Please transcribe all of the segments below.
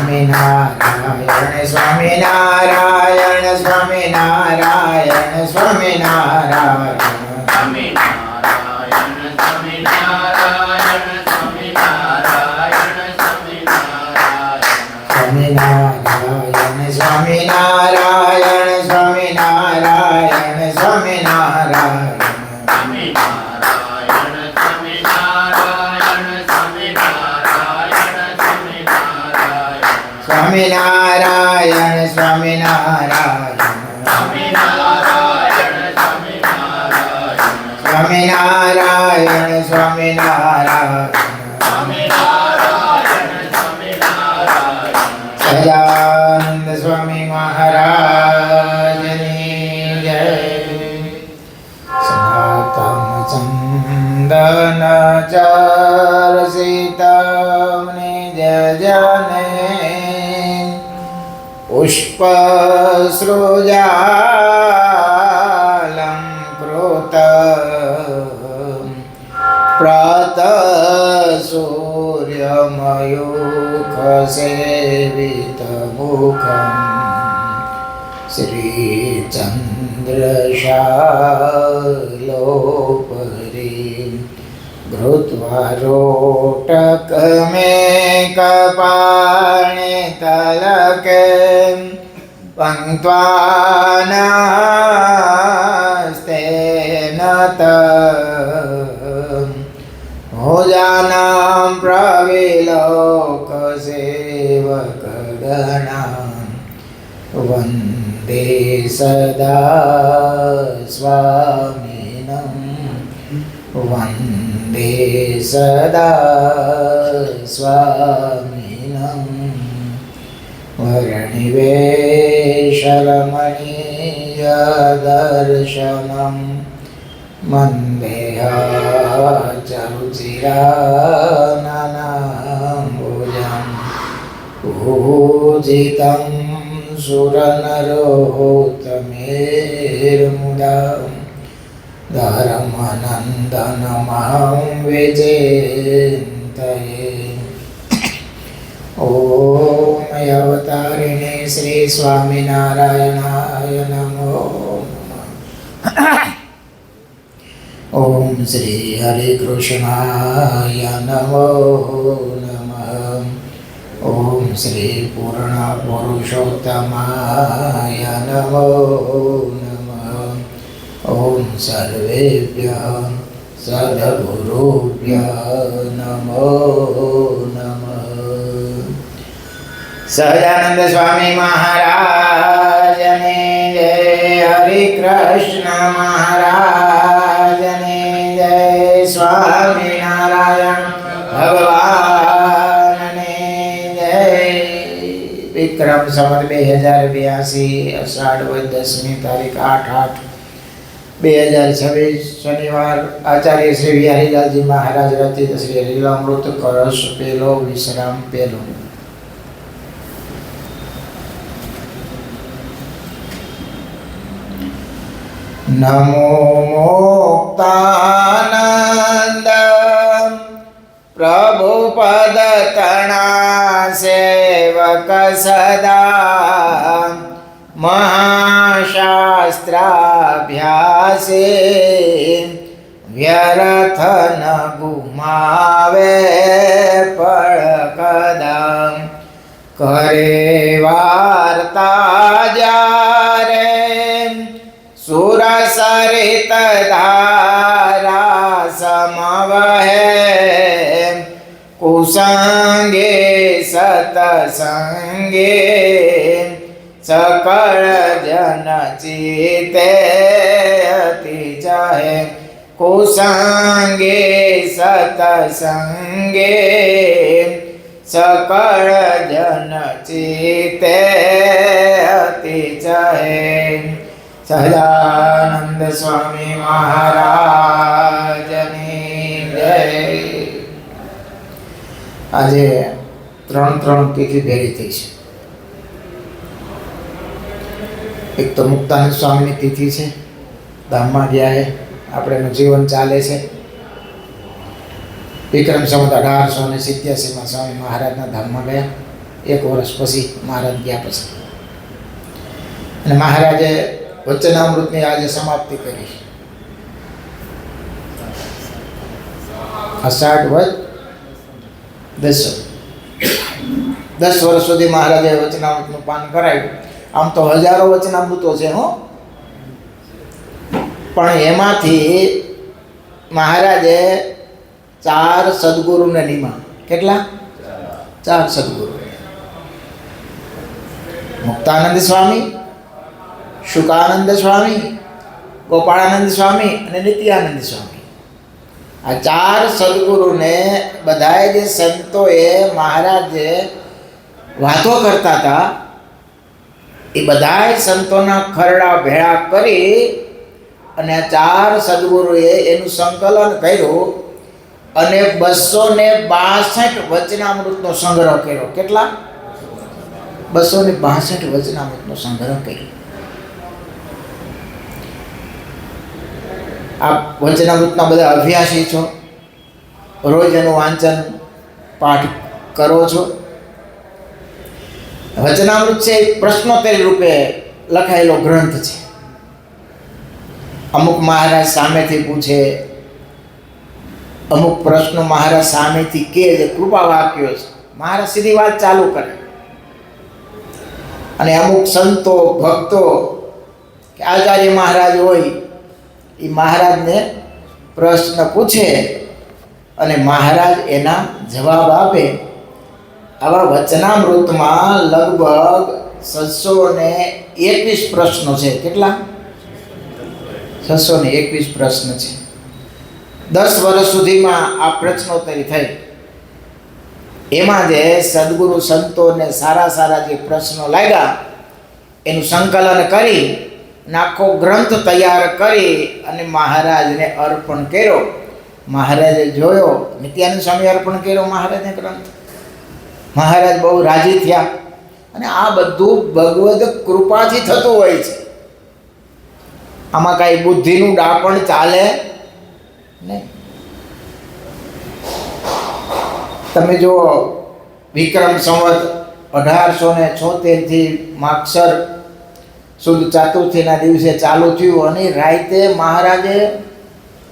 સ્વામિનારાયણ સ્વામિનારાયણ સ્વામિનારાયણ સ્વામિનારાયણ સ્વામિનારાયણ સ્વામિનારાયણ સ્વામિનારાયણ સ્વામિનારાયણ સ્વામિનારાયણ સ્વામિનારાયણ સ્વામિનારાયણ સ્વામિનારાયણ સહજાનંદ સ્વામી મહારાજની જય. સનાતન ચંદન ચાર સીતામને જય જને પુષ્પ સૃજાલં કૃત પ્રાત સૂર્યમયુખ સેવિત મુખમ શ્રીચંદ્રશાલોપરી ધૃત્વા રોટક મે કપાણે તલકે પંક્ત્વાનાસ્તેન ભોજાનાં પ્રવિલોક સેવકગણાં વંદે સદા સ્વામિનં વંદે સદા સ્વામિનં વર્ણિવેશરમણીયદર્શનં મંદેહાચરુચિરાનનાંબુજં પૂજિतं સુરનરોત્તમેર્મુદા ધર્મનંદનમહં વિજેતયે. ઓમ અવતારિણે શ્રી સ્વામિનારાયણાય નમો નમઃ. ઓમ શ્રી હરિકૃષ્ણાય નમો નમઃ. ઓમ શ્રી પૂર્ણ પુરુષોત્તમાય નમો નમઃ. ઓમ સર્વેભ્યઃ સદ્ગુરુભ્યઃ નમો નમઃ. સહજાનંદ સ્વામી મહારાજની જય. હરિકૃષ્ણ મહારાજની જય. સ્વામિનારાયણ ભગવાનની જય. વિક્રમ સંવત 2082 અષાઢ વદ 10મી તારીખ 8/8/2026 શનિવાર. આચાર્ય શ્રી વિહારીલાલજી મહારાજ રચિત શ્રી લીલામૃત કળશ પેલો વિશ્રામ પેલો. નમો મોક્તાનંદ પ્રભુ પદ તણા સેવક સદા મહાશાસ્ત્રાભ્યાસે વ્યર્થ ન ગુમાવે પળ કદા. કરે વાર્તા જ્યારે સુરસરિત ધારા સમવહે કુસંગે સતસંગે સકળ જન ચિતે અતિ ચાહે. કુસંગે સતસંગે સકળ જન ચિતે અતિ ચાહે. સહજાનંદ સ્વામી મહારાજની જય. આજે 3 તિથિ ભેગી થઈ છે. એક તો મુક્તાનંદ સ્વામીની તિથિ છે, ધામમાં ગયા છે, આપણેનું જીવન ચાલે છે. વિક્રમ સંવત 1887 સ્વામી મહારાજના ધામમાં ગયા. 1 વર્ષ પછી મહારાજ ગયા પછી. અને મહારાજે વચનામૃતની આજે સમાપ્તિ કરી. અષાઢ વદ 10 વર્ષ સુધી મહારાજે વચનામૃતનું પાન કરાવ્યું. આમ તો હજારો વચનામૃતો છે હો, પણ એમાંથી મહારાજે 4 સદગુરુને નિમા. કેટલા? 4 સદગુરુ. મુક્તાનંદ સ્વામી, શુકાનંદ સ્વામી, ગોપાળાનંદ સ્વામી અને નિત્યાનંદ સ્વામી. આ 4 સદગુરુને બધાએ જે સંતોએ મહારાજે વાતો કરતા હતા એ બધાય સંતોના ખરડા ભેળા કરી અને આ 4 સદગુરુએ એનું સંકલન કર્યું અને 262 વચનામૃતનો સંગ્રહ કર્યો. કેટલા? 262 વચનામૃતનો સંગ્રહ કર્યો. આપ વચનામૃતના બધા અભ્યાસી છો, રોજ એનું વાંચન પાઠ કરો છો. વચનામૃત છે પ્રશ્નોત્તરી રૂપે લખાયેલો ગ્રંથ છે. અમુક મહારાજ સામેથી પૂછે, અમુક પ્રશ્નો મહારાજ સામેથી કહે છે, કૃપા વાક્યો છે, મહારાજ સીધી વાત ચાલુ કરે. અને અમુક સંતો ભક્તો કે આચાર્ય મહારાજ હોય એ મહારાજને પ્રશ્ન પૂછે અને મહારાજ એના જવાબ આપે. આવા વચનામૃતમાં લગભગ 621 પ્રશ્નો છે. કેટલા? 621 પ્રશ્ન છે. 10 વર્ષ સુધીમાં આ પ્રશ્નોત્તરી થઈ. એમાં જે સદગુરુ સંતોને સારા સારા જે પ્રશ્નો લાગ્યા એનું સંકલન કરી અને આખો ગ્રંથ તૈયાર કરી અને મહારાજને અર્પણ કર્યો. મહારાજે જોયો, નિત્યાનંદ સ્વામી અર્પણ કર્યો મહારાજને ગ્રંથ. મહારાજ બહુ રાજી થયા. અને આ બધું ભગવદ કૃપાથી થતું હોય છે. આમાં કાંઈ બુદ્ધિનું ડાપણ ચાલે નહીં. તમે જો વિક્રમ સંવત 1876 માગસર સુદ ચાતુર્થીના દિવસે ચાલુ થયું અને રાતે મહારાજે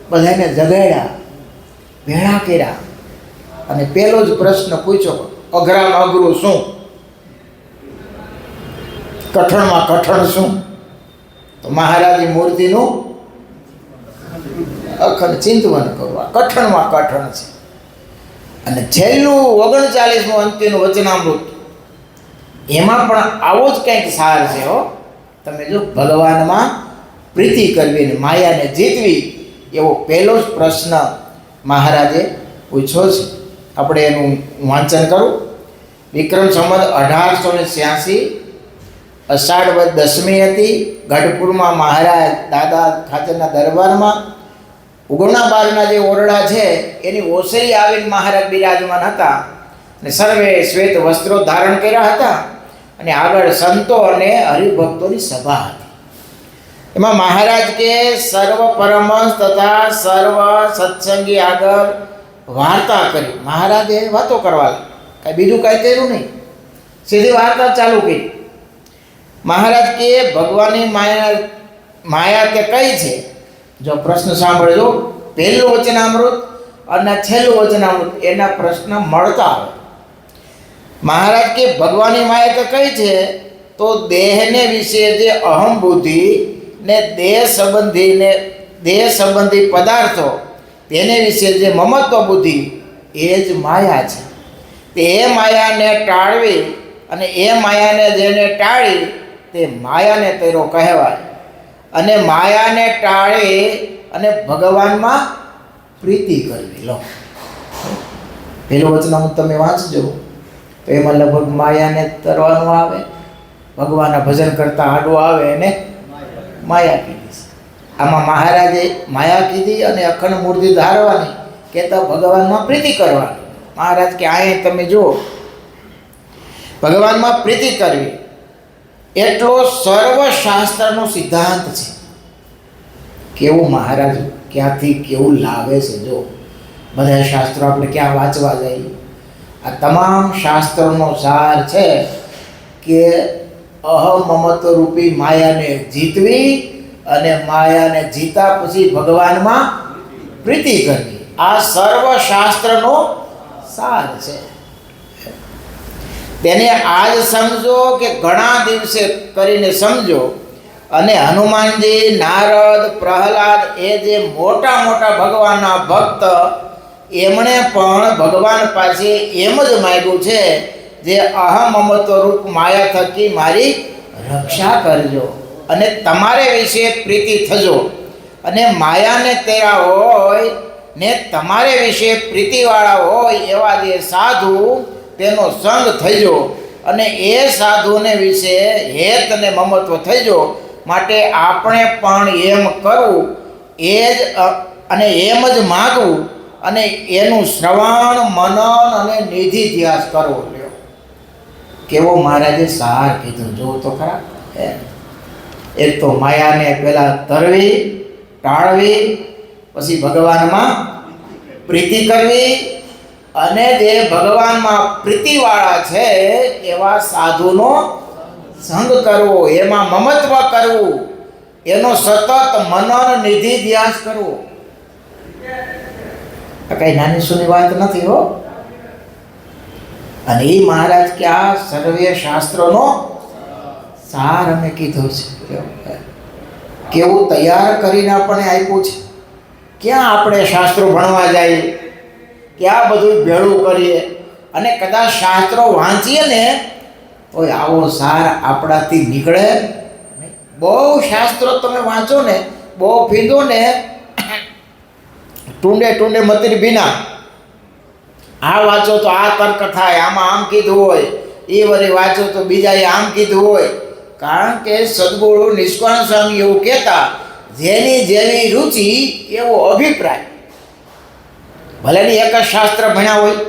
બધાને જગાડ્યા, ભેળા કર્યા અને પહેલો જ પ્રશ્ન પૂછ્યો, અઘરામાં અઘરું શું? કઠણમાં કઠણ શું? તો મહારાજની મૂર્તિનું અખંડ ચિંતવન કરવા. કઠણમાં કઠણ છે. અને છેલ્લું 39મું અંત્યનું વચનામૃત, એમાં પણ આવો જ કંઈક સાર છે હો. તમે જો, ભગવાનમાં પ્રીતિ કરવી અને માયાને જીતવી, એવો પહેલો જ પ્રશ્ન મહારાજે પૂછ્યો છે. આપણે એનું વાંચન કરું. વિક્રમ સંવત 1886 અષાઢ વદ 10મી હતી. ગઢપુરમાં મહારાજ દાદા ખાચરના દરબારમાં ઉગમણા બારના જે ઓરડા છે એની ઓસરી આવીને મહારાજ બિરાજમાન હતા અને સર્વે શ્વેત વસ્ત્રો ધારણ કર્યા હતા અને આગળ સંતો અને હરિભક્તોની સભા હતી. એમાં મહારાજ કે સર્વ પરમહંસ તથા સર્વ સત્સંગી આગળ વાર્તા કરી. મહારાજે વાતો કરવા, કાંઈ બીજું કાંઈ કર્યું નહીં, સીધી વાર્તા ચાલુ કરી. મહારાજ કે ભગવાનની માયા તે કઈ છે? જો પ્રશ્ન સાંભળજો, પહેલું વચનામૃત અને છેલ્લું વચનામૃત એના પ્રશ્ન મળતા આવે. મહારાજ કે ભગવાનની માયા તો કઈ છે? તો દેહને વિશે જે અહમ બુદ્ધિ ને દેહ સંબંધી પદાર્થો તેને વિશે જે મમત્વ બુદ્ધિ એ જ માયા છે. તે માયાને ટાળવી અને એ માયાને જેને ટાળી તે માયાને તેરો કહેવાય. અને માયાને ટાળી અને ભગવાનમાં પ્રીતિ કરવી. લો, પેલું વચનામૃત તમે વાંચજો તો એમાં લગભગ માયાને તરવાનું આવે, ભગવાનના ભજન કરતા આડું આવે એને માયા કીધી. આમાં મહારાજે માયા કીધી અને અખંડ મૂર્તિ ધારવાની, કહેતા ભગવાનમાં પ્રીતિ કરવાની. મહારાજ કે અહીંયા તમે જુઓ, ભગવાનમાં પ્રીતિ કરવી એટલો સર્વશાસ્ત્રનો સિદ્ધાંત છે. કેવું મહારાજ ક્યાંથી કેવું લાવે છે. જો બધા શાસ્ત્રો આપણે ક્યાં વાંચવા જઈએ, આ તમામ શાસ્ત્રોનો સાર છે કે અહમ મમત્વ રૂપી માયાને જીતવી અને માયાને જીતા પછી ભગવાનમાં પ્રીતિ કરવી. આ સર્વ શાસ્ત્રનો સાર છે. તેને આજ સમજો કે ઘણા દિવસે કરીને સમજો. અને હનુમાનજી, નારદ, પ્રહલાદ એ જે મોટા મોટા ભગવાનના ભક્ત, એમણે પણ ભગવાન પાસે એમ જ માંગ્યું છે, જે અહમ મમત્વ રૂપ માયા થકી મારી રક્ષા કરજો અને તમારે વિશે પ્રીતિ થજો. અને માયાને તેરા હોય ને તમારે વિશે પ્રીતિવાળા હોય એવા જે સાધુ, તેનો સંગ થજો અને એ સાધુને વિશે હેત અને મમત્વ થજો. માટે આપણે પણ એમ કરવું, એ જ અને એમ જ માગવું અને એનું શ્રવણ, મનન અને નિધિ ધ્યાસ કરવો. લ્યો કેવો મહારાજે સાર કીધું, જો તો ખરા. એક તો માયાને પહેલાં તરવી, ટાળવી, પછી ભગવાનમાં પ્રીતિ કરવી અને જે ભગવાનમાં પ્રીતિવાળા છે એવા સાધુનો સંગ કરવો, એમાં મમત્વ કરવું, એનો સતત મનન નિધિ ધ્યાસ કરવો. કઈ નાની સુની વાત નથી હો. અને એ મહારાજ કે આ સર્વે શાસ્ત્રોનો સાર અમે કીધો છે. કેવું તૈયાર કરીને આપણને આપ્યું છે. ક્યાં આપણે શાસ્ત્રો ભણવા જઈએ, ક્યાં બધું ભેળું કરીએ અને કદાચ શાસ્ત્રો વાંચીએ ને તો આવો સાર આપણાથી નીકળે. બહુ શાસ્ત્રો તમે વાંચો ને, બહુ પીધો ને, ટુંડે ટુંડે મતીર ભીના. આ વાંચો તો આ તર્ક થાય, આમાં આમ કીધું હોય, એ વળી વાંચો તો બીજાએ આમ કીધું હોય. કારણ કે સદગુરુ નિષ્કાળ સ્વામી એવું કહેતા, જેની જેની રુચિ એવો અભિપ્રાય. ભલે ની એક જ શાસ્ત્ર ભણ્યા હોય,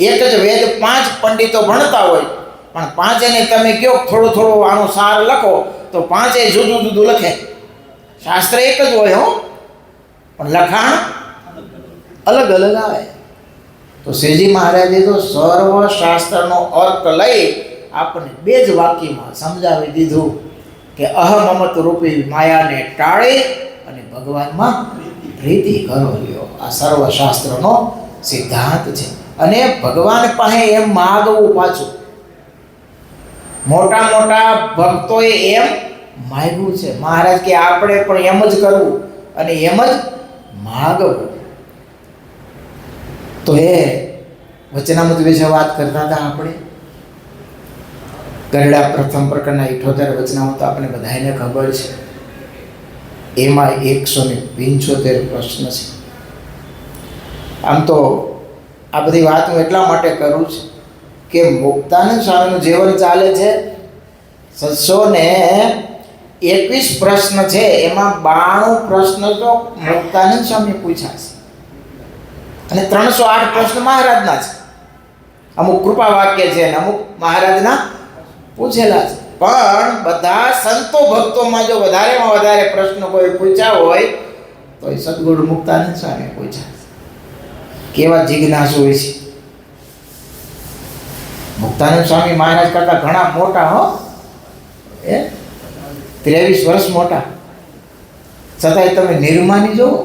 એક જ વેદ 5 પંડિતો ભણતા હોય, પણ પાંચેને તમે કહો થોડું થોડું આનો સાર લખો તો પાંચે જુદું જુદું લખે. શાસ્ત્ર એક જ હોય હો, પણ લખાણ અલગ અલગ આવે. તો શ્રીજી મહારાજે તો સર્વ શાસ્ત્રનો અર્થ લઈ આપણને 2 જ વાક્યમાં સમજાવી દીધું કે અહમ મમત્વ રૂપી માયાને ટાળી અને ભગવાનમાં પ્રીતિ કરો. લ્યો આ સર્વ શાસ્ત્રનો સિદ્ધાંત છે. અને ભગવાન પાસે એમ માગવું. પાછું મોટા મોટા ભક્તોએ એમ માગ્યું છે. મહારાજ કે આપણે પણ એમ જ કરવું અને એમ જ માગવું. તો એ વચનામૃત વિશે વાત કરતા હતા આપણે. ગરડા પ્રથમ પ્રકરણના 78 વચનામૃત આપણે બધાને ખબર છે. એમાં 175 પ્રશ્ન છે. આમ તો આ બધી વાત હું એટલા માટે કરું છું કે મુક્તાનંદ સ્વામીનું જીવન ચાલે છે. 721 પ્રશ્ન છે, એમાં 92 પ્રશ્ન તો મુક્તાનંદ સ્વામી પૂછ્યા છે અને 308 પ્રશ્ન મહારાજના છે. અમુક કૃપા વાક્ય છે અને અમુક મહારાજના પૂછેલા છે. પણ બધા સંતો ભક્તોમાં જો વધારેમાં વધારે પ્રશ્ન કોઈ પૂછ્યા હોય તો એ સદગુરુ મુક્તાનંદ સ્વામી પૂછ્યા. કેવા જિજ્ઞાસુ હોય છે. મુક્તાનંદ સ્વામી મહારાજ કરતા ઘણા મોટા હો, 23 વર્ષ મોટા, છતાંય તમે નિર્માની જુઓ.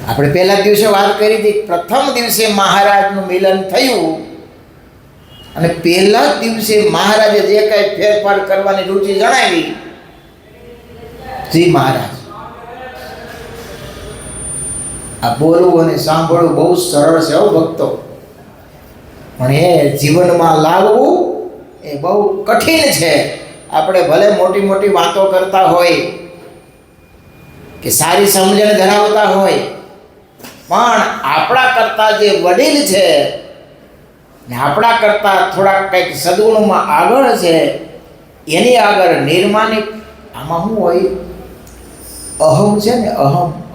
આપણે પહેલા દિવસે વાત કરી હતી, પ્રથમ દિવસે મહારાજનું મિલન થયું અને પહેલા જ દિવસે મહારાજે જે કાંઈ ફેરફાર કરવાની રુચિ જણાવી, જી મહારાજ આ બોલવું અને સાંભળવું બહુ સરળ છે હો ભક્તો, પણ એ જીવનમાં લાવવું એ બહુ કઠિન છે. આપણે ભલે મોટી મોટી વાતો કરતા હોય કે સારી સમજણ ધરાવતા હોય, પણ આપણા કરતાં જે વડીલ છે ને આપણા કરતાં થોડાક કંઈક સદગુણમાં આગળ છે, એની આગળ નિર્માની આમાં શું હોય, અહમ છે ને,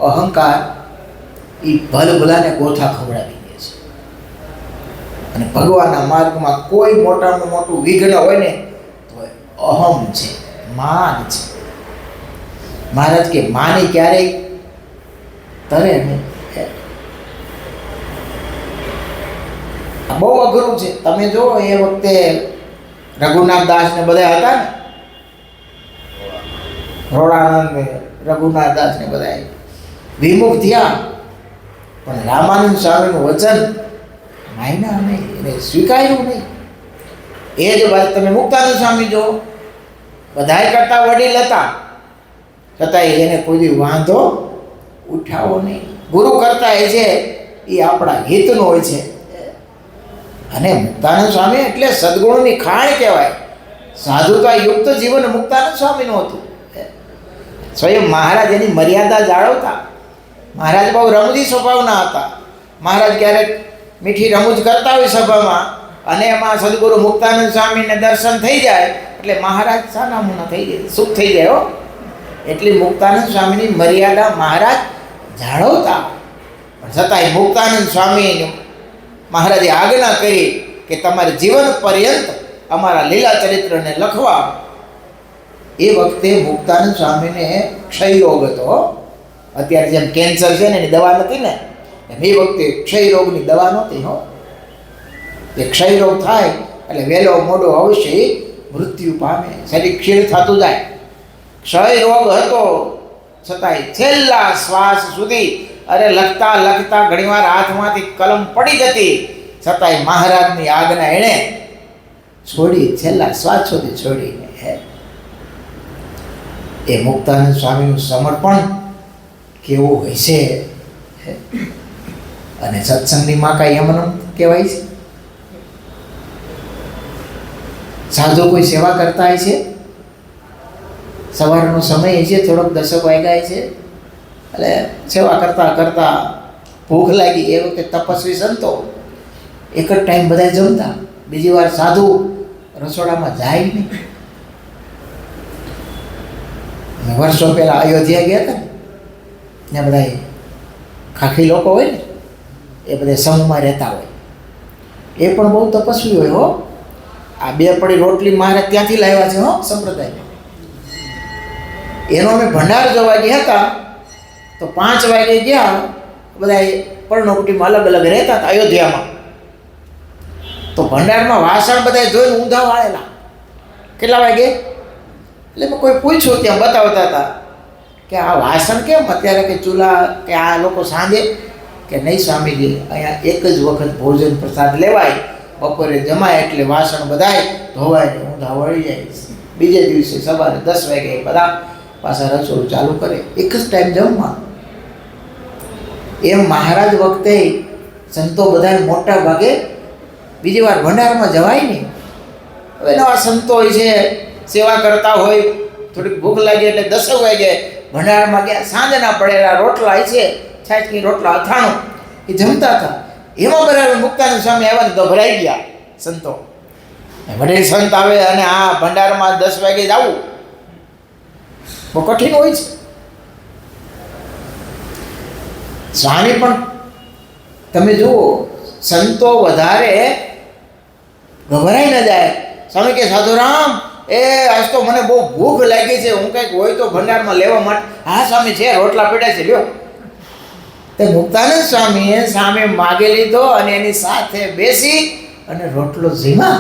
અહંકાર એ ભલભલાને ગોથા ખવડાવી દે છે. અને ભગવાનના માર્ગમાં કોઈ મોટામાં મોટું વિઘ્ન હોય ને તો અહમ છે, માન છે. મહારાજ કે માની ક્યારેય તરે નહીં. બહુ અઘરું છે. તમે જો એ વખતે રઘુનાથ દાસ ને બધા હતા ને, રોડાનંદ ને રઘુનાથ દાસ ને બધા વિમુખ થયા, પણ રામાનંદ સ્વામીનું વચન માયના નહીં, એને સ્વીકાર્યું નહીં. એ જ વાત તમે મુક્તાનંદ સ્વામી જો, બધાય કરતા વડીલ હતા, છતાંય એને કોઈ વાંધો ઉઠાવો નહીં. ગુરુ કરતા એ છે એ આપણા હિતનો હોય છે. અને મુક્તાનંદ સ્વામી એટલે સદગુણની ખાણ કહેવાય. સાધુતા યુક્ત જીવન મુક્તાનંદ સ્વામીનું હતું. સ્વયં મહારાજ એની મર્યાદા જાળવતા. મહારાજ બહુ રમૂજી સ્વભાવના હતા. મહારાજ ક્યારેક મીઠી રમૂજ કરતા હોય સભામાં, અને એમાં સદગુરુ મુક્તાનંદ સ્વામીને દર્શન થઈ જાય એટલે મહારાજ સાનામુના થઈ જાય, સુખ થઈ જાય. એટલી મુક્તાનંદ સ્વામીની મર્યાદા મહારાજ જાળવતા. પણ છતાંય મુક્તાનંદ સ્વામી મહારાજે આજ્ઞા કરી કે તમારે જીવન પર્યંત અમારા લીલા ચરિત્રને લખવા. એ વખતે મુક્તાનંદ સ્વામીને ક્ષય રોગ હતો. અત્યારે જેમ કેન્સર છે ને એની દવા નથી ને, એમ એ વખતે ક્ષય રોગની દવા નહોતી. એ ક્ષય રોગ થાય એટલે વહેલો મોડો અવશ્ય મૃત્યુ પામે, શરીર ક્ષીણ થતું જાય. ક્ષય રોગ હતો છતાંય છેલ્લા શ્વાસ સુધી, અરે લખતા લખતા ઘણીવાર હાથમાંથી કલમ પડી જતી, છતાંય મહારાજની આજ્ઞા એણે છોડી, છેલ્લા શ્વાસ સુધી છોડીને. એ મુક્તાનંદ સ્વામીનું સમર્પણ કેવું હોય છે. અને સત્સંગની માં કાંઈ એમનું કહેવાય છે. સાધુ કોઈ સેવા કરતા હોય છે, સવારનો સમય છે, થોડોક 10 વાગ્યા છે, એટલે સેવા કરતા કરતા ભૂખ લાગી. એ વખતે તપસ્વી સંતો એક જ ટાઈમ બધા જમતા, બીજી વાર સાધુ રસોડામાં જાય નહીં. વર્ષો પહેલા અયોધ્યા ગયા હતા ને, બધા ખાખી લોકો હોય ને, એ બધા સમૂહમાં રહેતા હોય. એ પણ બહુ તપસ્વી હોય. હો, આ 2 પડી રોટલી મારે ત્યાંથી લાવ્યા છે. હો, સંપ્રદાય એનો અમે ભંડાર જોવા ગયા હતા તો 5 વાગે ગયા. બધા પર્ણકુટીમાં અલગ અલગ રહેતા હતા અયોધ્યામાં. તો ભંડારમાં વાસણ બધા જોઈને ઊંધા વાળેલા. કેટલા વાગે એટલે મેં કોઈ પૂછ્યું, ત્યાં બતાવતા હતા કે આ વાસણ કેમ અત્યારે, કે ચૂલા, કે આ લોકો સાંજે, કે નહીં સ્વામીજી, અહીંયા એક જ વખત ભોજન પ્રસાદ લેવાય, બપોરે જમાય એટલે વાસણ બધાય ધોવાય ઊંધા વળી જાય. બીજે દિવસે સવારે 10 વાગે બધા પાછા રસોડું ચાલુ કરે, એક જ ટાઈમ જમવા. એમ મહારાજ વખતે સંતો બધા મોટા ભાગે બીજી વાર ભંડારમાં જવાય નહીં. હવે નવા સંતો હોય છે, સેવા કરતા હોય, થોડીક ભૂખ લાગી એટલે 10 વાગે ભંડારમાં ગયા. સાંજના પડેલા રોટલા છે, છાછની રોટલા, અથાણું, એ જમતા હતા. એમાં બરાબર મુક્તાનંદ સ્વામી આવ્યા ને ગભરાઈ ગયા સંતો. વડીલ સંત આવે અને આ ભંડારમાં 10 વાગે જવું બહુ કઠિન હોય છે. સ્વામી પણ તમે જુઓ, સંતો વધારે ગભરાઈ ન જાય. સ્વામી કે સાધુરામ, આજ તો મને બહુ ભૂખ લાગી છે, હું કંઈક હોય તો ભંડારમાં લેવા માટે. હા સ્વામી છે, રોટલા પડ્યા છે, લ્યો. તે મુક્તાનંદ સ્વામીએ સામે માગી લીધો અને એની સાથે બેસી અને રોટલો ઝીમા,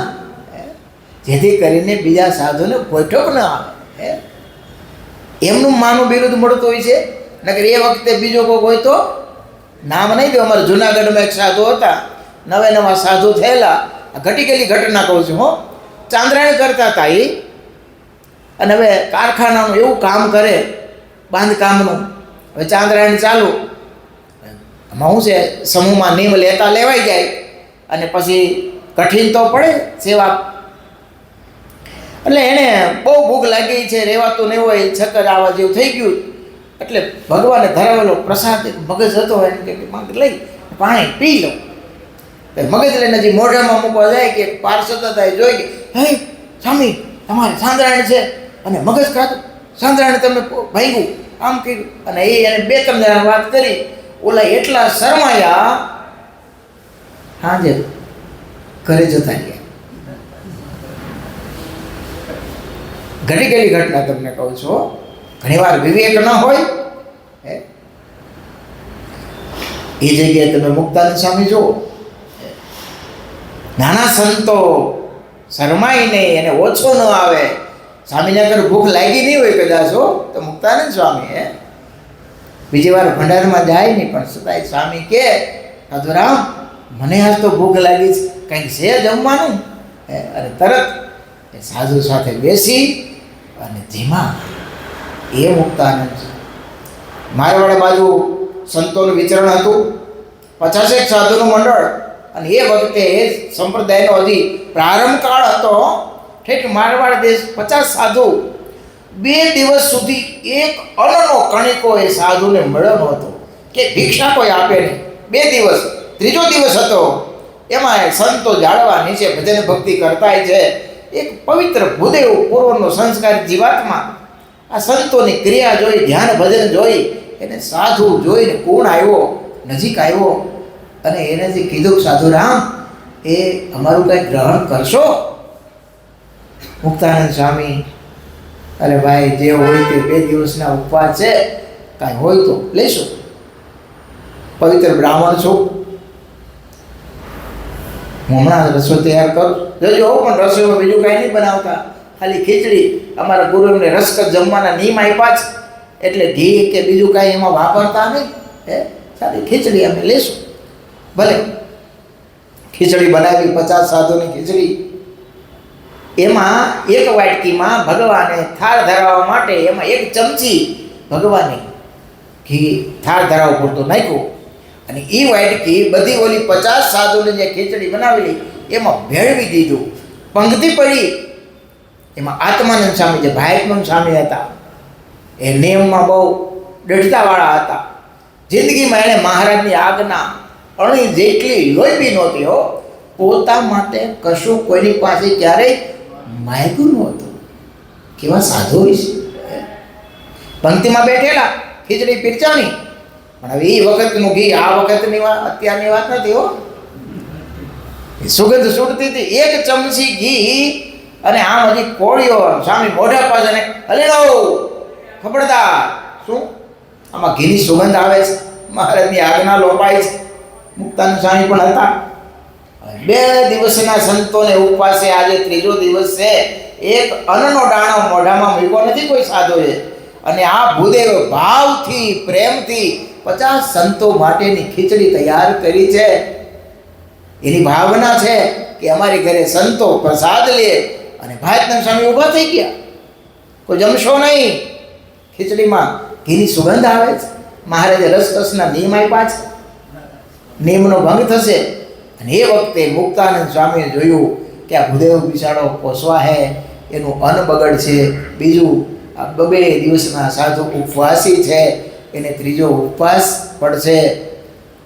જેથી કરીને બીજા સાધુને પોઠોક ન આવે. એમનું માનું બિરુદ મળતું હોય છે. નકર એ વખતે બીજો કોઈ હોય તો નામ નહીં દો. અમારા જુનાગઢમાં એક સાધુ હતા, નવા સાધુ થયેલા. ઘટી ગયેલી ઘટના કહું છું. ચાંદ્રાયણ કરતા હતા એ, અને હવે કારખાનાનું એવું કામ કરે, બાંધકામનું. હવે ચાંદ્રાયણ ચાલુ, એમાં શું છે, સમૂહમાં નિયમ લેવાઈ જાય અને પછી કઠિન તો પડે સેવા. એટલે એને બહુ ભૂખ લાગી છે, રહેવાતું નહીં હોય, ચક્કર આવા જેવું થઈ ગયું. એટલે ભગવાને ધરાવેલો પ્રસાદ મગજ હતો, એને કે મગજ લઈ પાણી પી લો. મગજ લઈને હજી મોઢામાં મૂકવા જાય કે પાર્ષદ હતા એ જોઈ કે, હે સ્વામી, તમારે સાંદ્રાયણ છે અને મગજ ખાતું, સાંદ્રાયણ તમે ભાગ્યું, આમ કર્યું. અને એને 2-3 જણા વાત કરી. ઓલા એટલા શરમાયા, હાજે ઘરે જતા રહ્યા. ઘટી ગયેલી ઘટના તમને કહું છું. ઘણીવાર વિવેક ન હોય. એ જગ્યાએ તમે મુક્તાનંદ સ્વામી જુઓ, નાના સંતો શરમાય નહીં, એને ઓછો ન આવે. સ્વામીને અગર ભૂખ લાગી નહીં હોય કદાચ હો તો મુક્તાનંદ સ્વામી બીજી વાર ભંડારમાં જાય નહીં, પણ છતાંય સ્વામી કે સાધુરામ મને આજ તો ભૂખ લાગી છે, કંઈક છે જમવાનું. અને તરત એ સાધુ સાથે બેસી અને ધીમા એ મુક્તાનંદ. મારવાડ બાજુ સંતોનું વિચરણ હતું, 50 સાધુનું મંડળ. અને એ વખતે એ સંપ્રદાયનો હજી પ્રારંભ કાળ હતો. ઠેઠ મારવાડ દેશ 50 સાધુ 2 દિવસ સુધી એક અન્નનો કણિકો એ સાધુને મળ્યો નહોતો કે ભિક્ષા કોઈ આપે નહીં. 2 દિવસ, ત્રીજો દિવસ હતો, એમાં સંતો જાળવા નીચે ભજન ભક્તિ કરતા છે. એક પવિત્ર ભૂદેવ પૂર્વનો સંસ્કાર જીવાત્મા આ સંતોની ક્રિયા જોઈ, ધ્યાન ભજન જોઈ, એને સાધુ જોઈને કોણ આવ્યો, નજીક આવ્યો અને એને જે કીધું સાધુરામ એ અમારું કંઈ ગ્રહણ કરશો? મુક્તાનંદ સ્વામી અરે ભાઈ જે હોય તે 2 દિવસના ઉપવાસ છે, કાંઈ હોય તો લેશો. પવિત્ર બ્રાહ્મણ છું, હું હમણાં રસોઈ તૈયાર કરું જોજો. પણ રસોઈમાં બીજું કાંઈ નહીં બનાવતા, ખાલી ખીચડી. અમારા ગુરુ એમને રસકસ જમવાના નિયમ આપ્યા છે, એટલે ઘી કે બીજું કાંઈ એમાં વાપરતા નહીં. સારી ખીચડી અમે લેશું. ભલે ખીચડી બનાવી, 50 સાધુની ખીચડી. એમાં એક વાટકીમાં ભગવાને થાળ ધરાવવા માટે એમાં 1 ચમચી ભગવાને ઘી થાળ ધરાવવા પૂરતું નાખ્યું. અને એ વાટકી બધી ઓલી 50 સાધુની જે ખીચડી બનાવેલી એમાં ભેળવી દીધું. પંક્તિ પડી. એમાં આત્માનંદ સ્વામી જે ભાઈત્મન સ્વામી હતા એ નિયમમાં બહુ દૃઢતાવાળા હતા. જિંદગીમાં એણે મહારાજની આજ્ઞા અણી જેટલી લોહી નહોતી હો. પોતા માટે કશું કોઈની પાસે ક્યારેય માગ્યું નહોતું. કેવા સાધુ હોય છે. પંક્તિમાં બેઠેલા, ખીચડી પીરચાની. પણ હવે એ વખતનું ઘી, આ વખતની વાત, અત્યારની વાત નથી હો. સુગંધ છૂટતી હતી. 1 ચમચી ઘી અને આમ હજી કોળીઓ સ્વામી મોઢા પાસે હલેલો ખબરદાર. શું આમાં ઘીની સુગંધ આવે છે? મહારાજની આજ્ઞા લોપાય છે. મુક્તાનંદ સ્વામી પણ હતા. 2 દિવસના સંતોને ઉપવાસે આજે 3જો દિવસ છે. એક અન્નનો દાણો મોઢામાં મૂક્યો નથી કોઈ સાધુએ. અને આ ભૂદેવ ભાવથી, પ્રેમથી 50 સંતો માટેની ખીચડી તૈયાર કરી છે. એની ભાવના છે કે અમારી ઘરે સંતો પ્રસાદ લે. અને ભાઈત્મન સ્વામી ઊભા થઈ ગયા. કોઈ જમશો નહીં. ખીચડીમાં ઘીની સુગંધ આવે છે. મહારાજે રસકસના નિયમ આપ્યા છે, નિયમનો ભંગ થશે. અને એ વખતે મુક્તાનંદ સ્વામીએ જોયું કે આ ભૂદેવ બિચારો પોસવા હે, એનું અન્ન બગડ છે. બીજું આ 2 દિવસના સાધુ ઉપવાસી છે, એને 3જો ઉપવાસ પડશે.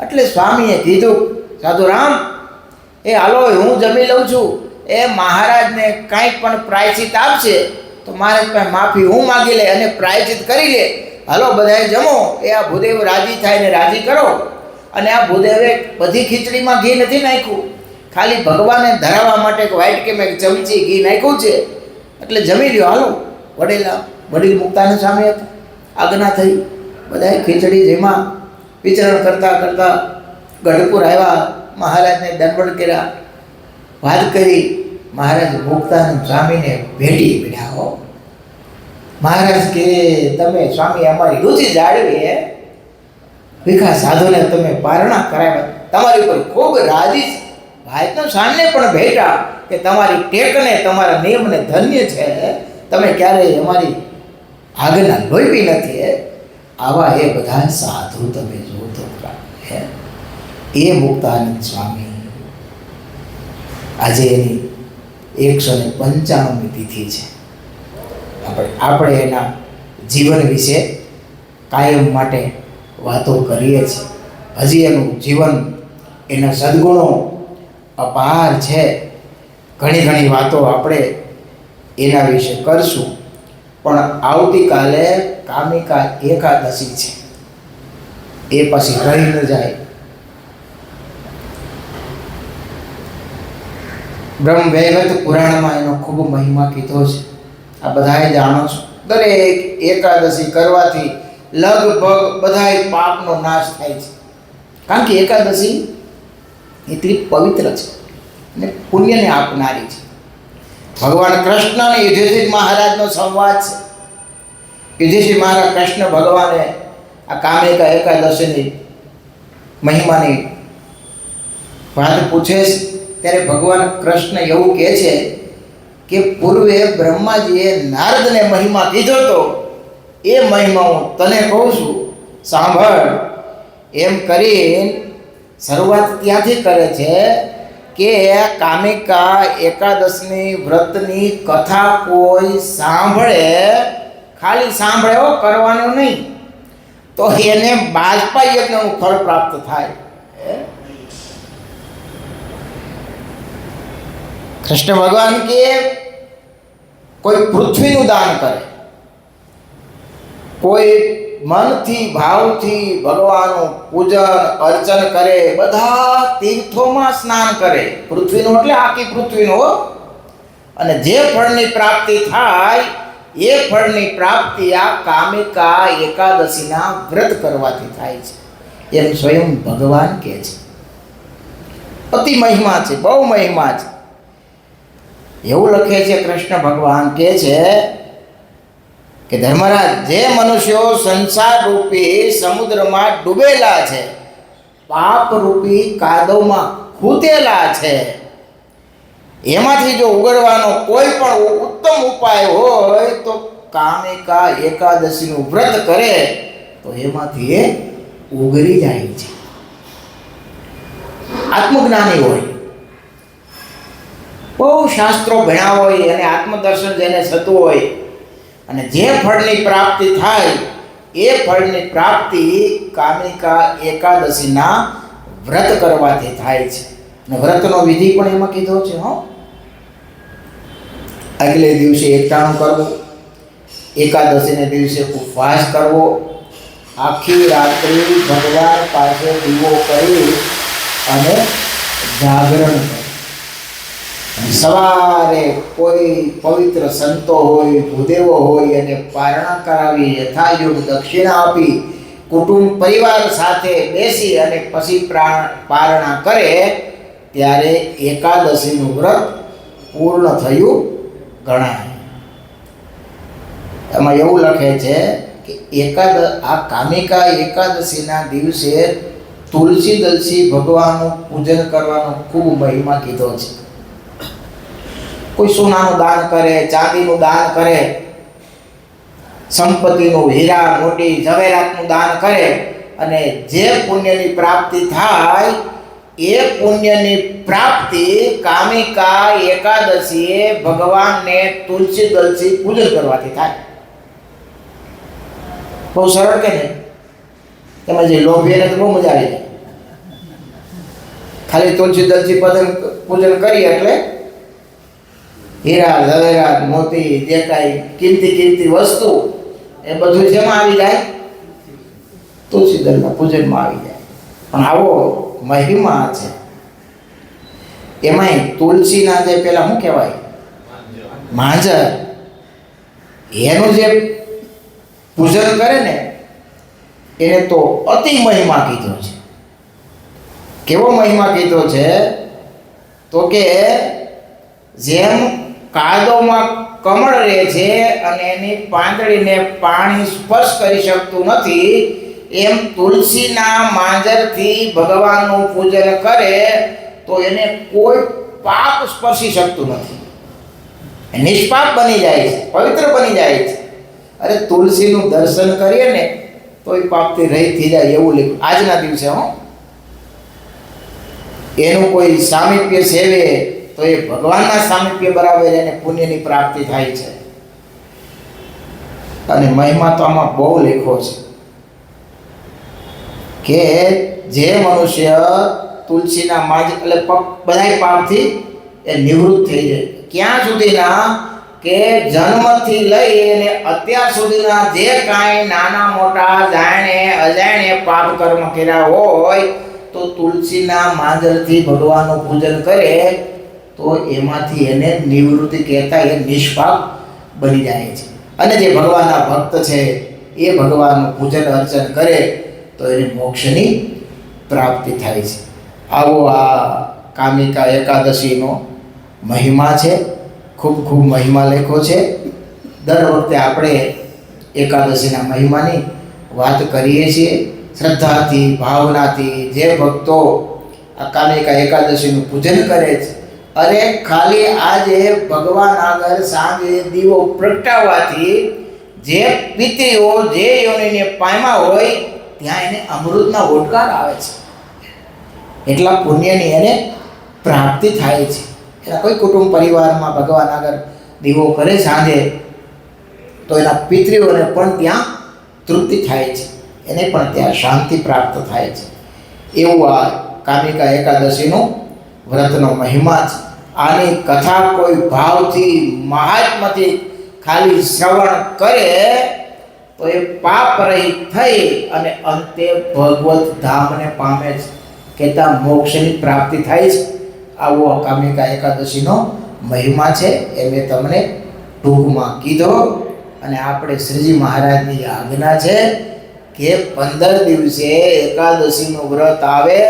એટલે સ્વામીએ કીધું સાધુરામ એ હાલો હું જમી લઉં છું. એ મહારાજને કાંઈક પણ પ્રાયશ્ચિત આપશે તો મહારાજ પાસે માફી હું માગી લે અને પ્રાયશ્ચિત કરી લે. હાલો બધાએ જમો. એ આ ભૂદેવ રાજી થાય ને રાજી કરો. અને આ ભૂદેવે બધી ખીચડીમાં ઘી નથી નાખ્યું, ખાલી ભગવાનને ધરાવવા માટે એક વાટકીમાં 1 ચમચી ઘી નાખ્યું છે. એટલે જમી લ્યો હાલો. વડીલ મુક્તાનંદ સ્વામી હતા. આજ્ઞા થઈ. બધાએ ખીચડી જેમાં વિચરણ કરતાં કરતાં ગઢપુર આવ્યા. મહારાજને દંડવત કર્યા, વાત કરી. મહારાજ મુક્તાનંદ સ્વામીને ભેટી પડ્યા હો. મહારાજ કે તમે સ્વામી અમારી રુચિ જાળવી હે, ભીખા સાધુને તમે પારણા કરાવ્યા, તમારી ઉપર ખૂબ રાજી છે. ભાઈત્મન સ્વામીને પણ ભેટા કે તમારી ટેકને, તમારા નિયમને ધન્ય છે. તમે ક્યારેય અમારી આજ્ઞા લોપી નથી. આવા એ બધા સાધુ તમે જુઓ તો હે. એ મુક્તાનંદ સ્વામી આજે એની 195મી તિથિ છે. આપણે એના જીવન વિશે કાયમ માટે વાતો કરીએ છીએ. હજી એનું જીવન, એના સદ્ગુણો અપાર છે. ઘણી વાતો આપણે એના વિશે કરશું. પણ આવતીકાલે કામિકા એકાદશી છે. એ પછી રહી ન જાય. બ્રહ્મ વૈવર્ત પુરાણમાં એનો ખૂબ મહિમા કીધો છે. આ બધાએ જાણો છો. દરેક એકાદશી કરવાથી લગભગ બધાય પાપનો નાશ થાય છે. કારણ કે એકાદશી એટલી પવિત્ર છે. અને પુણ્યને આપનારી છે. ભગવાન કૃષ્ણ અને યુધિષ્ઠિર મહારાજનો સંવાદ છે. યુધિષ્ઠિર મહારાજ કૃષ્ણ ભગવાને આ કામિકા એકાદશીની મહિમાની વાત પૂછે છે ત્યારે ભગવાન કૃષ્ણ એવું કહે છે કે પૂર્વે બ્રહ્માજીએ નારદને મહિમા કીધો તો એ મહિમા હું તને કહું છું, સાંભળ. એમ કરીને શરૂઆત ત્યાંથી કરે છે કે કામિકા એકાદશની વ્રતની કથા કોઈ સાંભળે, ખાલી સાંભળે હો, કરવાનું નહીં, તો એને બાજપા યજ્ઞનું ફળ પ્રાપ્ત થાય. કૃષ્ણ ભગવાન કે કોઈ પૃથ્વીનું દાન કરે, કોઈ મનથી ભાવથી ભગવાનનું પૂજન અર્ચન કરે, બધા તીર્થોમાં સ્નાન કરે, પૃથ્વીનું એટલે આખી પૃથ્વીનું, અને જે ફળની પ્રાપ્તિ થાય એ ફળની પ્રાપ્તિ આ કામિકા એકાદશીના વ્રત કરવાથી થાય છે, એમ સ્વયં ભગવાન કહે છે. અતિ મહિમા છે, બહુ મહિમા છે. એવું લખે છે કૃષ્ણ ભગવાન કહે છે કે ધર્મરાજ, જે મનુષ્યો સંસાર રૂપી સમુદ્રમાં ડૂબેલા છે, પાપ રૂપી કાદવમાં ખૂતેલા છે, એમાંથી જો ઉગરવાનો કોઈ પણ ઉત્તમ ઉપાય હોય તો કામિકા એકાદશીનું વ્રત કરે તો એમાંથી એ ઉગરી જાય છે. આત્મજ્ઞાની હોય, બહુ શાસ્ત્રો ભણ્યા હોય અને આત્મદર્શન જેને થતું હોય, અને જે ફળની પ્રાપ્તિ થાય એ ફળની પ્રાપ્તિ કામિકા એકાદશીના વ્રત કરવાથી થાય છે. અને વ્રતનો વિધિ પણ એમાં કીધો છે. આગલે દિવસે એકટાણું કરવું, એકાદશીને દિવસે ઉપવાસ કરવો, આખી રાત્રિ ભગવાન પાસે દીવો કરી અને જાગરણ કરવું. સવારે કોઈ પવિત્ર સંતો હોય, ભૂદેવો હોય અને પારણા કરાવી, યથાયોગ દક્ષિણા આપી, કુટુંબ પરિવાર સાથે બેસી અને પછી પારણા કરે ત્યારે એકાદશીનું વ્રત પૂર્ણ થયું ગણાય. એમાં એવું લખે છે કે આ કામિકા એકાદશીના દિવસે તુલસી દલસી ભગવાનનું પૂજન કરવાનો ખૂબ મહિમા કીધો છે. કોઈ સોનાનું દાન કરે, ચાંદીનું દાન કરે, સંપત્તિનું, હીરા મોટી ઝવેરાતનું દાન કરે, અને જે પુણ્યની પ્રાપ્તિ થાય એ પુણ્યની પ્રાપ્તિ કામિકા એકાદશીએ ભગવાનને તુલસી દલસી પૂજન કરવાથી થાય. બહુ સરળ કે નહીં? તમે જે લોભી એને તો બહુ મજા આવી જાય. ખાલી તુલસી દલસી પૂજન કરી એટલે હીરા ઝવેરાત મોતી જે કાંઈ કિંમતી વસ્તુ એ બધું જેમાં આવી જાય? તુલસી દલના પૂજનમાં આવી જાય. પણ આવો મહિમા છે. એમાંય તુલસીના જે પેલા શું કહેવાય, માંજર, એનું જે પૂજન કરે ને એને તો અતિ મહિમા કીધો છે. કેવો મહિમા કીધો છે? તો કે જેમ કાદવમાં કમળ રહે છે અને એની પાંદડીને પાણી સ્પર્શ કરી શકતું નથી, એમ તુલસીના માંજરથી ભગવાનનું પૂજન કરે તો એને કોઈ પાપ સ્પર્શી શકતું નથી. નિષ્પાપ બની જાય છે, પવિત્ર બની જાય છે. અરે તુલસીનું દર્શન કરીએ ને તો એ પાપથી રહિત થઈ જાય એવું લખ્યું આજના દિવસે. એનું કોઈ સામીપ્ય સેવે તો એ ભગવાનના સામીપ્ય બરાબર એને પુણ્યની પ્રાપ્તિ થાય છે. અને મહિમા તો આમાં બહુ લેખો છે કે જે મનુષ્ય તુલસીના માજ એટલે બધા પાપથી એ નિવૃત્ત થઈ જાય. ક્યાં સુધીના કે જન્મથી લઈ અને અત્યાર સુધીના જે કાંઈ નાના મોટા જાણે અજાણે પાપ કર્મ કર્યા હોય તો તુલસીના માંજરથી ભગવાનનું પૂજન કરે તો એમાંથી એને નિવૃત્તિ કહેતા એ નિષ્પાપ બની જાય છે. અને જે ભગવાનના ભક્ત છે એ ભગવાનનું પૂજન અર્ચન કરે તો એને મોક્ષની પ્રાપ્તિ થાય છે. આવો આ કામિકા એકાદશીનો મહિમા છે, ખૂબ ખૂબ મહિમા લેખો છે. દર વખતે આપણે એકાદશીના મહિમાની વાત કરીએ છીએ. શ્રદ્ધાથી, ભાવનાથી જે ભક્તો આ કામિકા એકાદશીનું પૂજન કરે છે, અરે ખાલી આજે ભગવાન આગળ સાંજે દીવો પ્રગટાવવાથી જે પિતૃઓ જે યોનિને પામ્યા હોય ત્યાં એને અમૃતના ઓડકાર આવે છે. એટલા પુણ્યની એને પ્રાપ્તિ થાય છે. એના કોઈ કુટુંબ પરિવારમાં ભગવાન આગળ દીવો કરે સાંજે તો એના પિતૃઓને પણ ત્યાં તૃપ્તિ થાય છે, એને પણ ત્યાં શાંતિ પ્રાપ્ત થાય છે. એવું આ કામિકા એકાદશીનું વ્રતનો મહિમા છે. આની કથા કોઈ ભાવથી મહાત્માથી ખાલી શ્રવણ કરે તો એ પાપ રહિત થઈ અને અંતે ભગવત ધામને પામે છે, કહેતા મોક્ષની પ્રાપ્તિ થાય છે. આવો કામિકા એકાદશીનો મહિમા છે એ મેં તમને ટૂંકમાં કીધો. અને આપણે શ્રીજી મહારાજની આજ્ઞા છે કે 15 દિવસે એકાદશીનું વ્રત આવે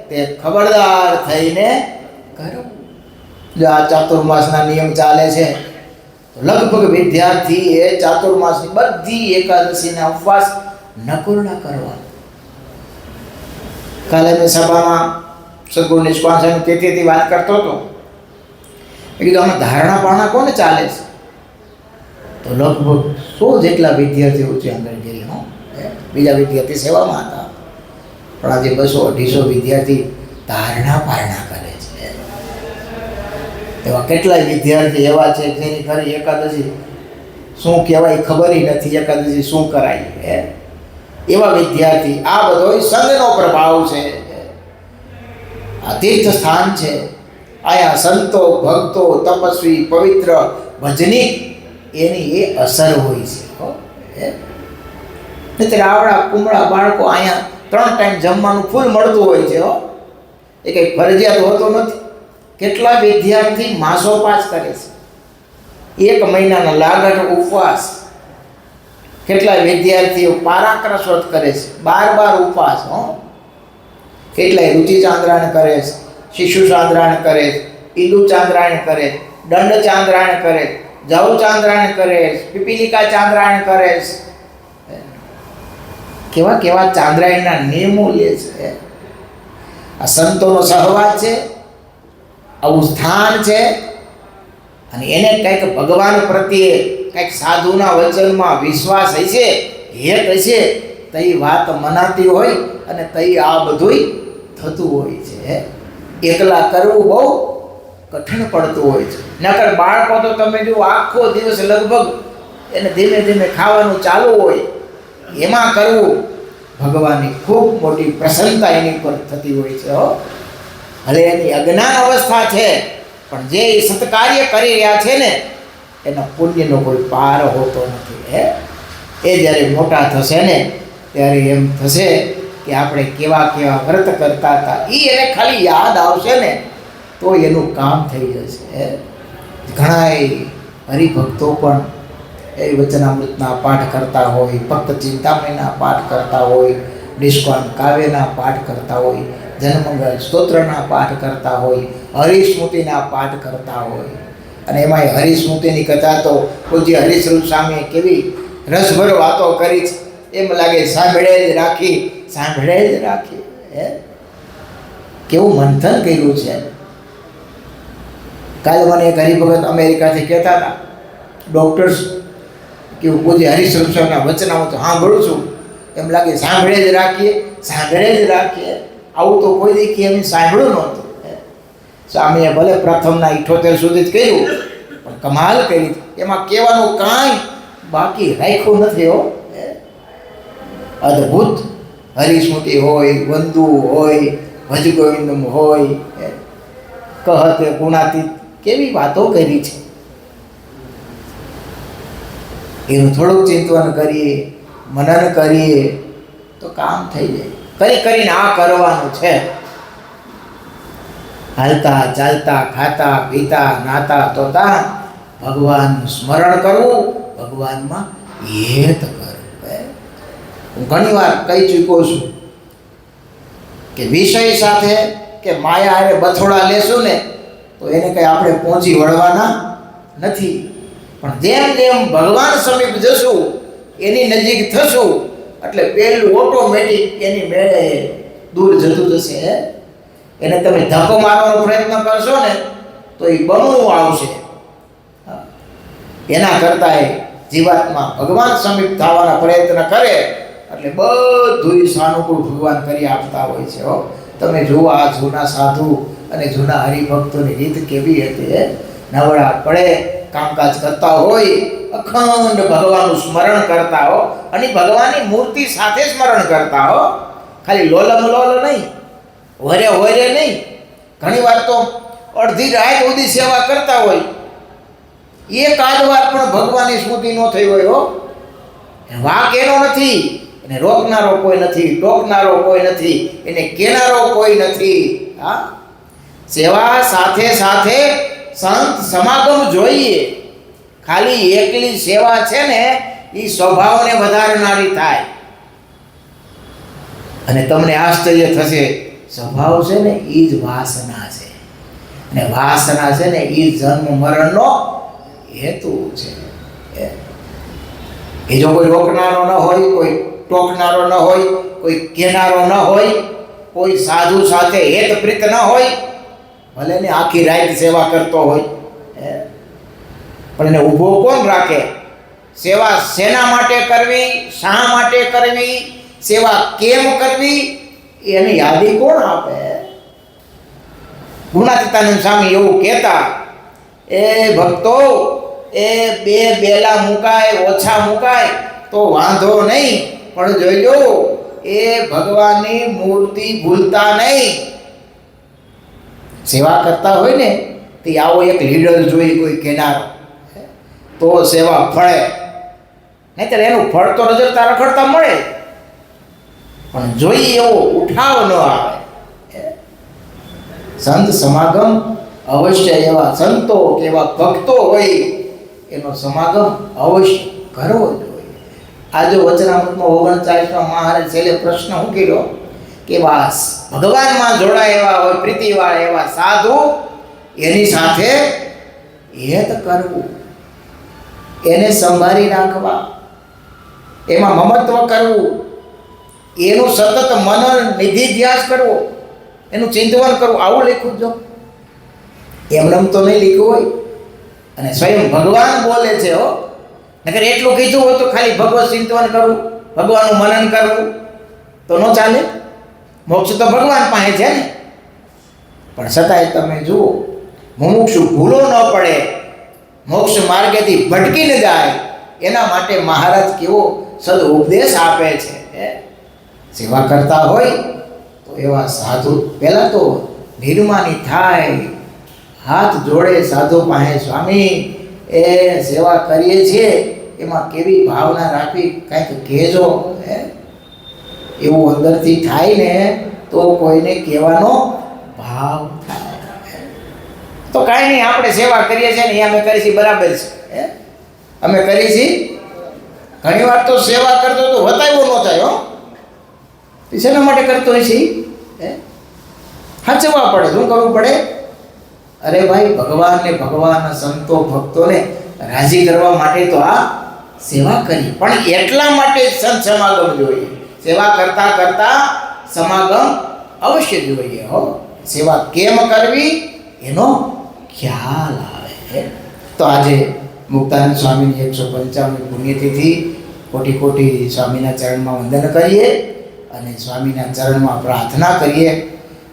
તે ખબરદાર થઈને કરો. જો આ ચાતુર્માસના નિયમ ચાલે છે લગભગ વિદ્યાર્થી એ ચાતુર્માસની બધી એકાદશીના ઉપવાસ નકુરના કરવા. કાલે મેં સભામાં સદગુરુ નિષ્કાળ સ્વામી તેથી વાત કરતો હતો. એ કીધું આમાં ધારણા પારણા કોને ચાલે છે? તો લગભગ 100 જેટલા વિદ્યાર્થીઓ છે અંદર ગઈ. બીજા વિદ્યાર્થી સેવામાં હતા, પણ આજે 200-250 વિદ્યાર્થી ધારણા પારણા કરે છે. એવા કેટલાય વિદ્યાર્થી એવા છે જેની ખરી એકાદશી શું કહેવાય ખબર નથી, એકાદશી શું કરાય. એવા વિદ્યાર્થી, આ બધો સંઘનો પ્રભાવ છે. આ તીર્થ સ્થાન છે, આયા સંતો ભક્તો તપસ્વી પવિત્ર ભજની એની એ અસર હોય છે. નહીંતર આવડા કુમળા બાળકો અહીંયા 3 ટાઈમ જમવાનું ફૂલ મળતું હોય છે. એ કંઈ ફરજિયાત હોતો નથી. કેટલા વિદ્યાર્થી માસોપાસ કરે છે, 1 મહિનાના લાગટ ઉપવાસ. કેટલા વિદ્યાર્થીઓ પારાક્રસ વ્રત કરે છે, 12 ઉપવાસ. કેટલાય રુચિ ચાંદ્રાયણ કરે છે, શિશુ ચાંદ્રાયણ કરે છે, ઈદુ ચાંદ્રાયણ કરે, દંડ ચાંદ્રાયણ કરે, જવ ચાંદ્રાયણ કરે, પીપીલિકા ચાંદ્રાયણ કરે. કેવા કેવા ચાંદ્રાયણના નિયમો લે છે. આ સંતોનો સહવાસ છે, આવું સ્થાન છે. અને એને કંઈક ભગવાન પ્રત્યે કંઈક સાધુના વચનમાં વિશ્વાસ હશે, હેત હશે, તો એ વાત મનાતી હોય અને તઈ આ બધુંય થતું હોય છે. એકલા કરવું બહુ કઠિન પડતું હોય છે. નકર બાળકો તો તમે જો આખો દિવસ લગભગ એને ધીમે ધીમે ખાવાનું ચાલુ હોય, એમાં કરવું ભગવાનની ખૂબ મોટી પ્રસન્નતા એની પર થતી હોય છે. ભલે એની અજ્ઞાન અવસ્થા છે, પણ જે સત્કાર્ય કરી રહ્યા છે ને એના પુણ્યનો કોઈ પાર હોતો નથી. એ જ્યારે મોટા થશે ને ત્યારે એમ થશે કે આપણે કેવા કેવા વ્રત કરતા હતા, એ એને ખાલી યાદ આવશે ને તો એનું કામ થઈ જશે. ઘણા હરિભક્તો પણ એ વચનામૃતના પાઠ કરતા હોય, ભક્ત ચિંતામણીના પાઠ કરતા હોય, નિષ્કાળ કાવ્યના પાઠ કરતા હોય, જનમંગળ સ્તોત્રના પાઠ કરતા હોય, હરિસ્મૃતિના પાઠ કરતા હોય. અને એમાંય હરિસ્મૃતિની કથા તો પૂજ્ય હરિસ્વરૂપ સ્વામીએ કેવી રસભર વાતો કરી છે. એમ લાગે સાંભળે જ રાખી, સાંભળે જ રાખી. કેવું મંથન કર્યું છે. કાલે મને એક હરિભગત અમેરિકાથી કહેતા હતા, ડૉક્ટર્સ કેવું પૂજ્ય હરિસ્વરૂપ સ્વામીના વચનામાં તો સાંભળું છું, એમ લાગે સાંભળે જ રાખીએ, સાંભળે જ રાખીએ. આવું તો કોઈ દી એમ સાંભળ્યું નહોતું. સ્વામીએ ભલે પ્રથમના 78 સુધી જ કહ્યું, પણ કમાલ કરી. એમાં કહેવાનું કાંઈ બાકી રાખ્યું નથી. અદ્ભુત હરિસ્મૃતિ હોય, વંદુ હોય, ભજ ગોવિંદમ હોય, કહતે ગુણાતીત, કેવી વાતો કરી છે. એનું થોડુંક ચિંતન કરીએ, મનન કરીએ તો કામ થઈ જાય. કરી કરીને આ કરવાનું છે. હાલતા ચાલતા ખાતા પીતા નાતા તોતા ભગવાનનું સ્મરણ કરવું, ભગવાનમાં હેત કરવું. હું ઘણી વાર કહી ચૂક્યો છું કે વિષય સાથે કે માયા હારે બથોડા લેશું ને તો એને કંઈ આપણે પહોંચી વળવાના નથી. પણ જેમ જેમ ભગવાન સમીપ જશું, એની નજીક થશું, એટલે પેલું ઓટોમેટિક એની મેળે દૂર જતું જશે. એને તમે ધક્કો મારવાનો પ્રયત્ન કરશો ને તો એ બમણું આવશે. એના કરતાં જીવાત્મા ભગવાન સમીપ થવાના પ્રયત્ન કરે એટલે બધું સાનુકૂળ ભગવાન કરી આપતા હોય છે. તમે જુઓ આ જૂના સાધુ અને જૂના હરિભક્તોની રીત કેવી હતી. નવડા પડે કામકાજ કરતા હોય, અખંડ ભગવાનનું સ્મરણ કરતા હો અને ભગવાનની મૂર્તિ સાથે સ્મરણ કરતા હો. ખાલી લોલમ લોલ નહીં, વરે નહીં. ઘણી વાર તો અડધી રાત સુધી સેવા કરતા હોય, એક આદ વાર પણ ભગવાનની સ્મૃતિ ન થઈ હોય. વાક એનો નથી, એને રોકનારો કોઈ નથી, ટોકનારો કોઈ નથી, એને કેનારો કોઈ નથી. હા, સેવા સાથે સાથે સંત સમાગમ જોઈએ. ખાલી એકલી સેવા છે ને એ સ્વભાવને વધારનારી થાય. અને તમને આશ્ચર્ય થશે, સ્વભાવ છે ને એ જ વાસના છે, અને વાસના છે ને એ જન્મ મરણનો હેતુ છે. એ જો કોઈ રોકનારો ન હોય, કોઈ ટોકનારો ન હોય, કોઈ કહેનારો ન હોય, કોઈ સાધુ સાથે હેતપ્રીત ન હોય, ભલે ને આખી રાત સેવા કરતો હોય, પણ એને ઊભો કોણ રાખે? સેવા શેના માટે કરવી, શા માટે કરવી, સેવા કેમ કરવી, એની યાદી કોણ આપે? ગુણાતીતાનંદ સ્વામી એવું કહેતા, એ ભક્તો, એ બે બેલા મુકાય, ઓછા મુકાય તો વાંધો નહીં, પણ જોઈજો એ ભગવાનની મૂર્તિ ભૂલતા નહીં. સેવા કરતા હોય ને તે આવો એક લીડર જોઈ, કોઈ કેનારો, તો સેવા ફળે. નહીંતર એનું ફળ તો રજડતા રખડતા મળે, પણ જોઈ એવો ઉઠાવ ન આવે. સંત સમાગમ અવશ્ય એવા સંતો કે એવા ભક્તો હોય એનો સમાગમ અવશ્ય કરવો જોઈએ. આજે વચનામૃતમાં 39માં મહારાજ છેલ્લે પ્રશ્ન મૂકેલો કે વાસ ભગવાનમાં જોડાય એવા હોય, પ્રીતિવાળા એવા સાધુ, એની સાથે હેત કરવું, એને સંભાળી રાખવા, એમાં મમત્વ કરવું, એનું સતત મનન નિધિધ્યાસ કરવો, એનું ચિંતવન કરવું. આવું લખ્યું જો, એમનેમ તો નહીં લખ્યું હોય. અને સ્વયં ભગવાન બોલે છે. નકર એટલું કીધું હોય તો ખાલી ભગવત ચિંતવન કરવું, ભગવાનનું મનન કરવું તો ન ચાલે. મોક્ષ તો ભગવાન પાસે છે ને. પણ છતાંય તમે જુઓ, મુમુક્ષુ ભૂલો ન પડે, મોક્ષ માર્ગેથી ભટકી ન જાય, એના માટે મહારાજ કેવો સદ ઉપદેશ આપે છે. સેવા કરતા હોય તો એવા સાધુ પહેલાં તો નિર્માની થાય, હાથ જોડે સાધુ પાસે, સ્વામી એ સેવા કરીએ છીએ એમાં કેવી ભાવના રાખવી કાંઈક કહેજો. એવું અંદરથી થાય ને તો કોઈને કહેવાનો ભાવ થાય. તો કાંઈ નહીં, આપણે સેવા કરીએ છીએ ને એ અમે કરીએ છીએ બરાબર છે. અમે કરીએ છીએ. ઘણી વાર તો સેવા કરતો તો વતાવ્યો ન થાય. શેના માટે કરતો હોય છે? સાચવવા પડે. શું કરવું પડે? અરે ભાઈ, ભગવાનને, ભગવાનના સંતો ભક્તોને રાજી કરવા માટે તો આ સેવા કરી, પણ એટલા માટે સંત સમાગમ જોઈએ. સેવા કરતા કરતા સમાગમ અવશ્ય જોઈએ. સેવા કેમ કરવી એનો ખ્યાલ આવે. તો આજે મુક્તાનંદ સ્વામીની 155મી પુણ્યતિથિ, કોટી કોટી સ્વામીના ચરણમાં વંદન કરીએ અને સ્વામીના ચરણમાં પ્રાર્થના કરીએ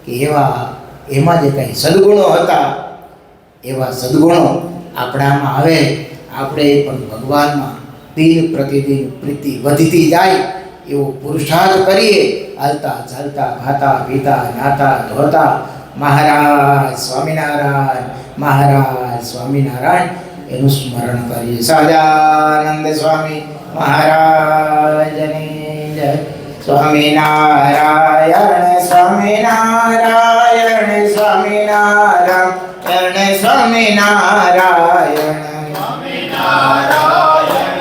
કે એમાં જે કંઈ સદગુણો હતા એવા સદગુણો આપણામાં આવે, આપણે પણ ભગવાનમાં દિન પ્રતિદિન પ્રીતિ વધતી જાય એવો પુરુષાર્થ કરીએ. હાલતા ચાલતા, ખાતા પીતા, નાતા ધોતા મહારાજ સ્વામિનારાયણ, મહારાજ સ્વામિનારાયણ એનું સ્મરણ કરીએ. સહજાનંદ સ્વામી મહારાજની જય. સ્વામિનારાયણ સ્વામિનારાયણ સ્વામિનારાયણ સ્વામિનારાયણ સ્વામિનારાયણ.